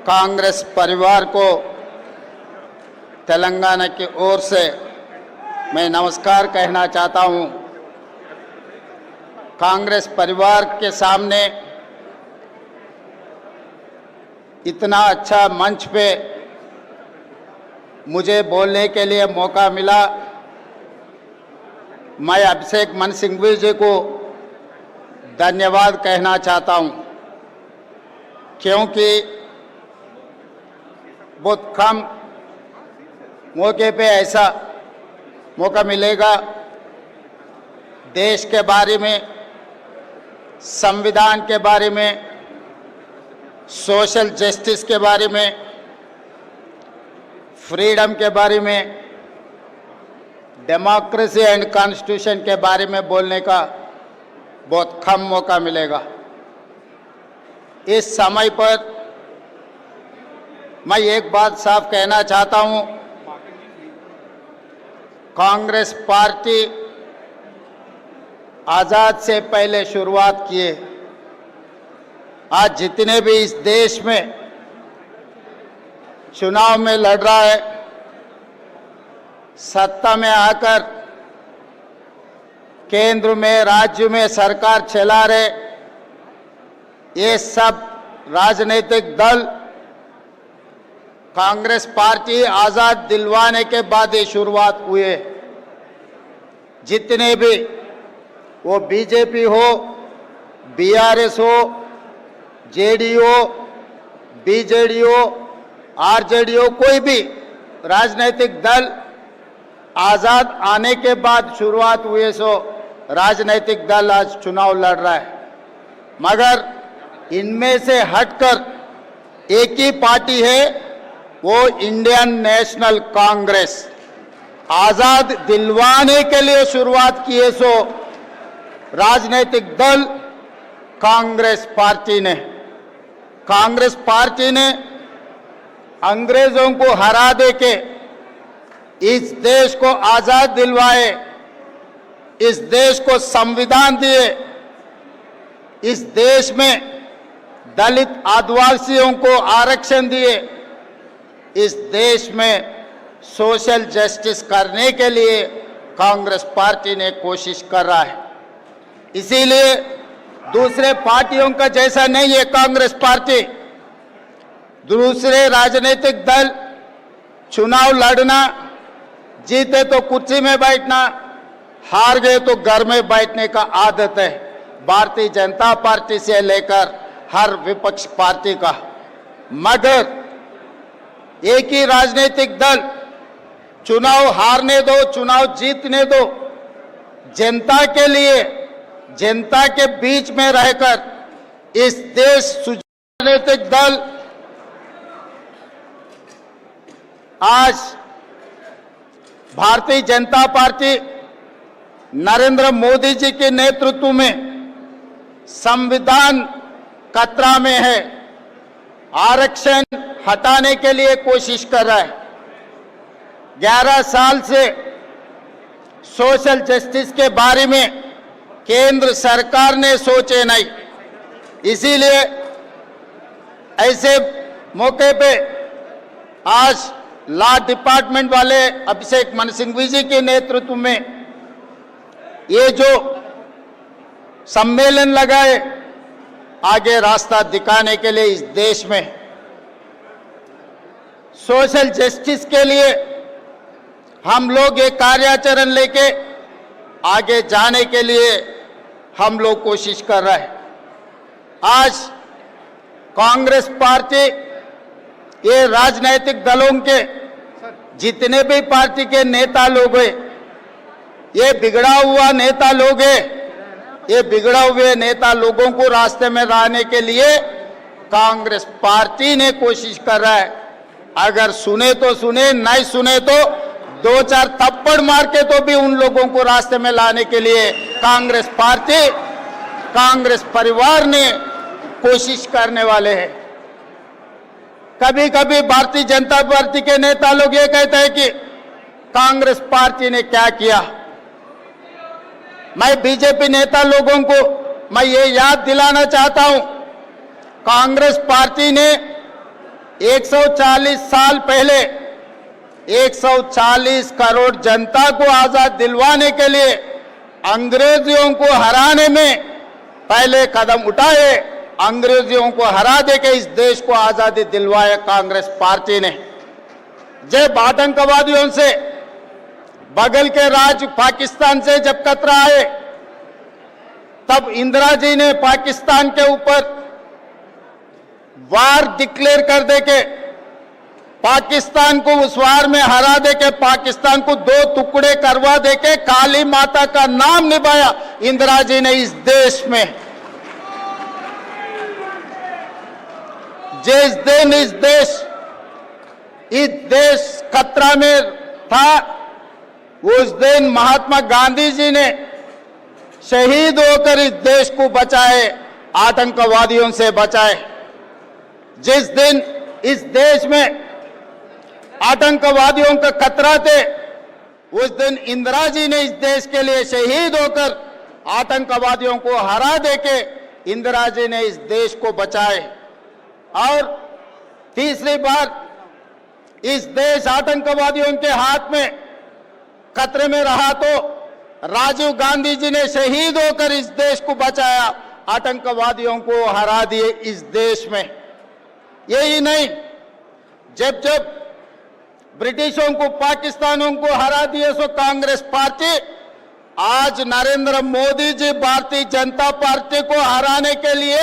कांग्रेस परिवार को तेलंगाना की ओर से मैं नमस्कार कहना चाहता हूं। कांग्रेस परिवार के सामने इतना अच्छा मंच पे मुझे बोलने के लिए मौका मिला। मैं अभिषेक मनु सिंघवी जी को धन्यवाद कहना चाहता हूं, क्योंकि बहुत कम मौके पे ऐसा मौका मिलेगा देश के बारे में, संविधान के बारे में, सोशल जस्टिस के बारे में, फ्रीडम के बारे में, डेमोक्रेसी एंड कॉन्स्टिट्यूशन के बारे में बोलने का बहुत कम मौका मिलेगा। इस समय पर मैं एक बात साफ कहना चाहता हूं, कांग्रेस पार्टी आजाद से पहले शुरुआत किए। आज जितने भी इस देश में चुनाव में लड़ रहा है, सत्ता में आकर केंद्र में, राज्य में सरकार चला रहे, ये सब राजनीतिक दल कांग्रेस पार्टी आजाद दिलवाने के बाद ही शुरुआत हुए। जितने भी, वो बीजेपी हो, बीआरएस हो, जेडीयू, बीजेडी हो, आरजेडी हो, कोई भी राजनीतिक दल आजाद आने के बाद शुरुआत हुए, सो राजनीतिक दल आज चुनाव लड़ रहा है। मगर इनमें से हटकर एक ही पार्टी है, वो इंडियन नेशनल कांग्रेस। आजाद दिलवाने के लिए शुरुआत किए सो राजनीतिक दल कांग्रेस पार्टी ने। कांग्रेस पार्टी ने अंग्रेजों को हरा दे के इस देश को आजाद दिलवाए, इस देश को संविधान दिए, इस देश में दलित आदिवासियों को आरक्षण दिए, इस देश में सोशल जस्टिस करने के लिए कांग्रेस पार्टी ने कोशिश कर रहा है। इसीलिए दूसरे पार्टियों का जैसा नहीं है कांग्रेस पार्टी। दूसरे राजनीतिक दल चुनाव लड़ना, जीते तो कुर्सी में बैठना, हार गए तो घर में बैठने का आदत है भारतीय जनता पार्टी से लेकर हर विपक्ष पार्टी का। मगर एक ही राजनीतिक दल चुनाव हारने दो, चुनाव जीतने दो, जनता के लिए, जनता के बीच में रहकर इस देश राजनीतिक दल आज भारतीय जनता पार्टी नरेंद्र मोदी जी के नेतृत्व में संविधान खतरा में है, आरक्षण हटाने के लिए कोशिश कर रहा है। 11 साल से सोशल जस्टिस के बारे में केंद्र सरकार ने सोचे नहीं। इसीलिए ऐसे मौके पे आज लॉ डिपार्टमेंट वाले अभिषेक मनु सिंघवी जी के नेतृत्व में ये जो सम्मेलन लगाए, आगे रास्ता दिखाने के लिए इस देश में सोशल जस्टिस के लिए हम लोग एक कार्याचरण लेके आगे जाने के लिए हम लोग कोशिश कर रहे हैं। आज कांग्रेस पार्टी, ये राजनीतिक दलों के जितने भी पार्टी के नेता लोग हैं, ये बिगड़ा हुआ नेता लोग हैं, ये बिगड़ा हुए नेता लोगों को रास्ते में लाने के लिए कांग्रेस पार्टी ने कोशिश कर रहा है। अगर सुने तो सुने, नहीं सुने तो 2-4 थप्पड़ मार के तो भी उन लोगों को रास्ते में लाने के लिए कांग्रेस पार्टी, कांग्रेस परिवार ने कोशिश करने वाले हैं। कभी कभी भारतीय जनता पार्टी के नेता लोग ये कहते हैं कि कांग्रेस पार्टी ने क्या किया। मैं बीजेपी नेता लोगों को मैं ये याद दिलाना चाहता हूं, कांग्रेस पार्टी ने 140 साल पहले 140 करोड़ जनता को आजाद दिलवाने के लिए अंग्रेजियों को हराने में पहले कदम उठाए। अंग्रेजियों को हरा देके इस देश को आजादी दिलवाया कांग्रेस पार्टी ने। जब आतंकवादियों से बगल के राज्य पाकिस्तान से जब खतरा आए, तब इंदिरा जी ने पाकिस्तान के ऊपर वार डिक्लेयर कर देके पाकिस्तान को उस वार में हरा देके पाकिस्तान को 2 टुकड़े करवा देके काली माता का नाम निभाया इंदिरा जी ने इस देश में। जिस दिन इस देश खतरा में था, उस दिन महात्मा गांधी जी ने शहीद होकर इस देश को बचाए, आतंकवादियों से बचाए। जिस दिन इस देश में आतंकवादियों का खतरा थे, उस दिन इंदिरा जी ने इस देश के लिए शहीद होकर आतंकवादियों को हरा देके इंदिरा जी ने इस देश को बचाए। और तीसरी बार इस देश आतंकवादियों के हाथ में खतरे में रहा तो राजीव गांधी जी ने शहीद होकर इस देश को बचाया, आतंकवादियों को हरा दिए इस देश में। यही नहीं, जब जब ब्रिटिशों को पाकिस्तानों को हरा दिए, सो कांग्रेस पार्टी आज नरेंद्र मोदी जी भारतीय जनता पार्टी को हराने के लिए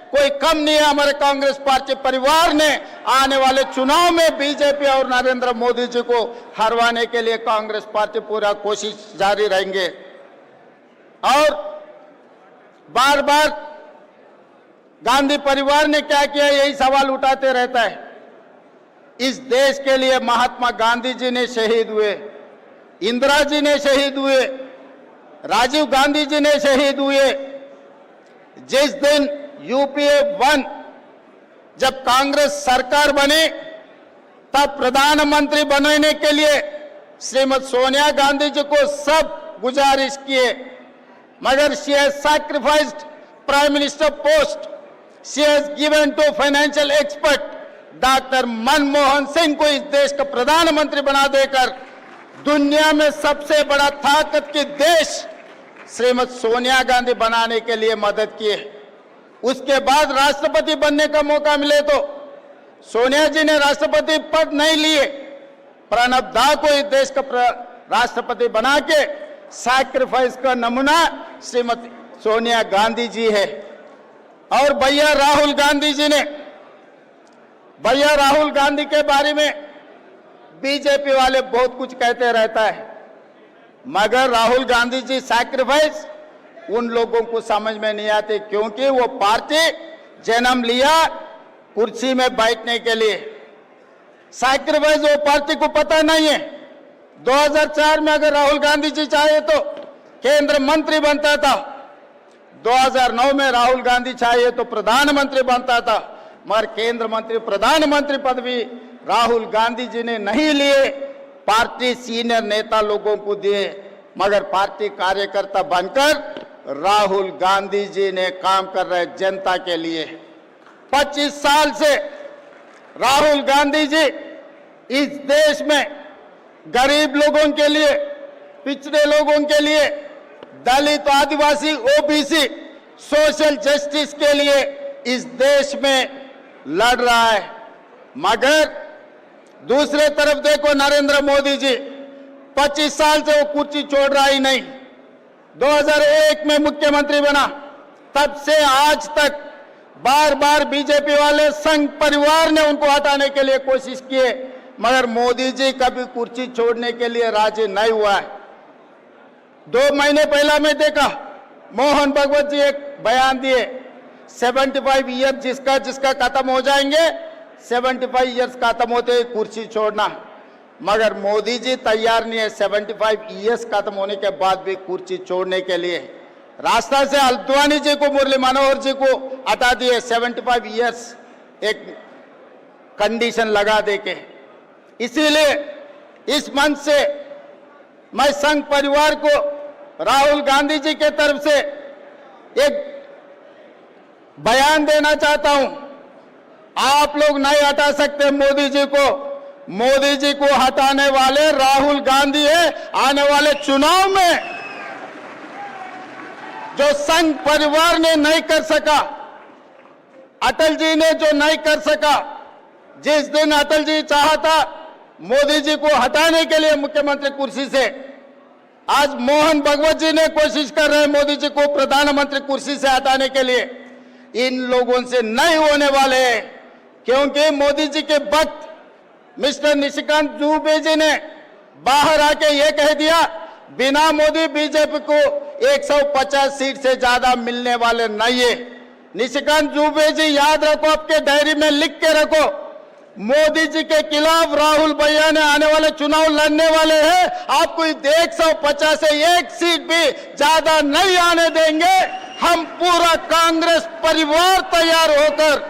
कोई कम नहीं है। हमारे कांग्रेस पार्टी परिवार ने आने वाले चुनाव में बीजेपी और नरेंद्र मोदी जी को हरवाने के लिए कांग्रेस पार्टी पूरा कोशिश जारी रहेंगे। और बार बार गांधी परिवार ने क्या किया, यही सवाल उठाते रहता है। इस देश के लिए महात्मा गांधी जी ने शहीद हुए, इंदिरा जी ने शहीद हुए, राजीव गांधी जी ने शहीद हुए। जिस दिन यूपीए 1 जब कांग्रेस सरकार बनी, तब प्रधानमंत्री बनने के लिए श्रीमती सोनिया गांधी जी को सब गुजारिश किए, मगर she has sacrificed prime minister post, she has given to financial expert doctor Manmohan Singh को इस देश का प्रधानमंत्री बना देकर दुनिया में सबसे बड़ा ताकत की देश श्रीमती सोनिया गांधी बनाने के लिए मदद किए। उसके बाद राष्ट्रपति बनने का मौका मिले तो सोनिया जी ने राष्ट्रपति पद नहीं लिए, प्रणब दा को इस देश का राष्ट्रपति बना के सैक्रिफाइस का नमूना श्रीमती सोनिया गांधी जी है। और भैया राहुल गांधी जी ने, भैया राहुल गांधी के बारे में बीजेपी वाले बहुत कुछ कहते रहता है, मगर राहुल गांधी जी सैक्रिफाइस उन लोगों को समझ में नहीं आते, क्योंकि वो पार्टी जन्म लिया कुर्सी में बैठने के लिए। सैक्रिफाइस वो पार्टी को पता नहीं है। 2004 में अगर राहुल गांधी जी चाहे तो केंद्र मंत्री बनता था, 2009 में राहुल गांधी चाहे तो प्रधानमंत्री बनता था, मगर केंद्र मंत्री प्रधानमंत्री पदवी राहुल गांधी जी ने नहीं लिए, पार्टी सीनियर नेता लोगों को दिए, मगर पार्टी कार्यकर्ता बनकर राहुल गांधी जी ने काम कर रहे जनता के लिए। 25 साल से राहुल गांधी जी इस देश में गरीब लोगों के लिए, पिछड़े लोगों के लिए, दलित, आदिवासी, ओबीसी, सोशल जस्टिस के लिए इस देश में लड़ रहा है। मगर दूसरे तरफ देखो, नरेंद्र मोदी जी 25 साल से वो कुर्सी छोड़ रहा ही नहीं। 2001 में मुख्यमंत्री बना, तब से आज तक बार बार बीजेपी वाले संघ परिवार ने उनको हटाने के लिए कोशिश किए, मगर मोदी जी कभी कुर्सी छोड़ने के लिए राजी नहीं हुआ है। 2 महीने पहला मैं देखा, मोहन भगवत जी एक बयान दिए, 75 ईयर जिसका जिसका खत्म हो जाएंगे, 75 ईयर्स खत्म होते ही कुर्सी छोड़ना, मगर मोदी जी तैयार नहीं है 75 ईयर्स खत्म होने के बाद भी कुर्सी छोड़ने के लिए। रास्ता से अल्द्वानी जी को, मुरली मनोहर जी को हटा दिए 75 ईयर्स एक कंडीशन लगा देके। इसीलिए इस मंच से मैं संघ परिवार को राहुल गांधी जी के तरफ से एक बयान देना चाहता हूं। आप लोग नहीं हटा सकते मोदी जी को। मोदी जी को हटाने वाले राहुल गांधी है। आने वाले चुनाव में जो संघ परिवार ने नहीं कर सका, अटल जी ने जो नहीं कर सका, जिस दिन अटल जी चाहता मोदी जी को हटाने के लिए मुख्यमंत्री कुर्सी से, आज मोहन भगवत जी ने कोशिश कर रहे हैं मोदी जी को प्रधानमंत्री कुर्सी से हटाने के लिए। इन लोगों से नहीं होने वाले हैं, क्योंकि मोदी जी के वक्त मिस्टर निशिकांत दुबे जी ने बाहर आके ये कह दिया, बिना मोदी बीजेपी को 150 सीट से ज्यादा मिलने वाले नहीं है। निशिकांत दुबे जी याद रखो, आपके डायरी में लिख के रखो, मोदी जी के खिलाफ राहुल भैया ने आने वाले चुनाव लड़ने वाले हैं। आपको 150 से एक सीट भी ज्यादा नहीं आने देंगे। हम पूरा कांग्रेस परिवार तैयार होकर,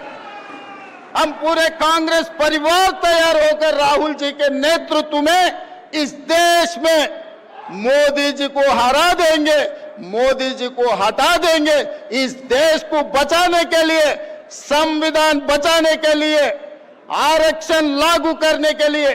हम पूरे कांग्रेस परिवार तैयार होकर राहुल जी के नेतृत्व में इस देश में मोदी जी को हरा देंगे, मोदी जी को हटा देंगे। इस देश को बचाने के लिए, संविधान बचाने के लिए, आरक्षण लागू करने के लिए,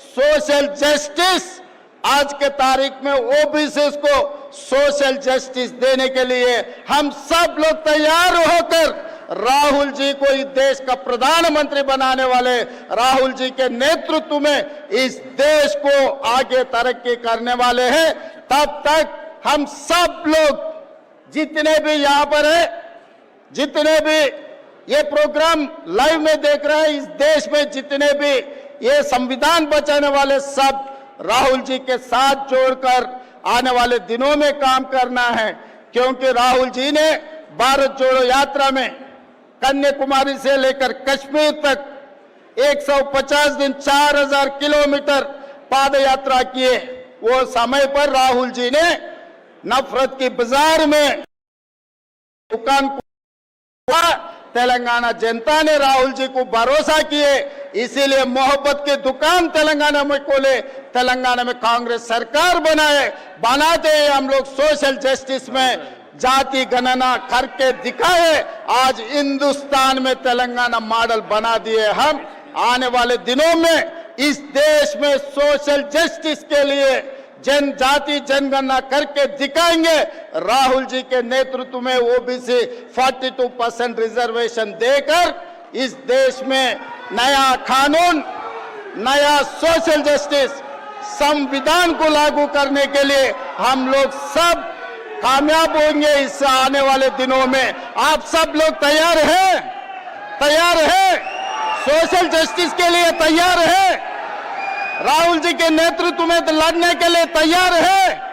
सोशल जस्टिस, आज के तारीख में ओबीसी को सोशल जस्टिस देने के लिए हम सब लोग तैयार होकर राहुल जी को इस देश का प्रधानमंत्री बनाने वाले, राहुल जी के नेतृत्व में इस देश को आगे तरक्की करने वाले हैं। तब तक हम सब लोग जितने भी यहां पर है, जितने भी ये प्रोग्राम लाइव में देख रहे हैं, इस देश में जितने भी ये संविधान बचाने वाले, सब राहुल जी के साथ जोड़कर आने वाले दिनों में काम करना है। क्योंकि राहुल जी ने भारत जोड़ो यात्रा में कन्याकुमारी से लेकर कश्मीर तक 150 दिन 4000 किलोमीटर पाद यात्रा किए। वो समय पर राहुल जी ने नफरत की बाजार में दुकान तेलंगाना जनता ने राहुल जी को भरोसा किए, इसीलिए मोहब्बत की दुकान तेलंगाना में खोले, तेलंगाना में कांग्रेस सरकार बनाते हैं हम लोग। सोशल जस्टिस में जाति गणना करके दिखाए, आज हिंदुस्तान में तेलंगाना मॉडल बना दिए हम। आने वाले दिनों में इस देश में सोशल जस्टिस के लिए जनजाति जनगणना करके दिखाएंगे। राहुल जी के नेतृत्व में ओबीसी 42% रिजर्वेशन देकर इस देश में नया कानून, नया सोशल जस्टिस, संविधान को लागू करने के लिए हम लोग सब कामयाब होंगे। इस आने वाले दिनों में आप सब लोग तैयार हैं? तैयार हैं? सोशल जस्टिस के लिए तैयार हैं? राहुल जी के नेतृत्व में लड़ने के लिए तैयार है?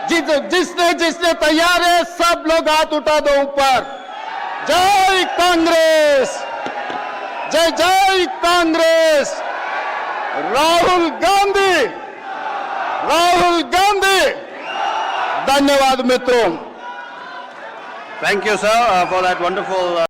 जिसने तैयार है, सब लोग हाथ उठा दो ऊपर। जय कांग्रेस, जय जय कांग्रेस। राहुल गांधी, राहुल गांधी। धन्यवाद मित्रों। Thank you, sir, for that wonderful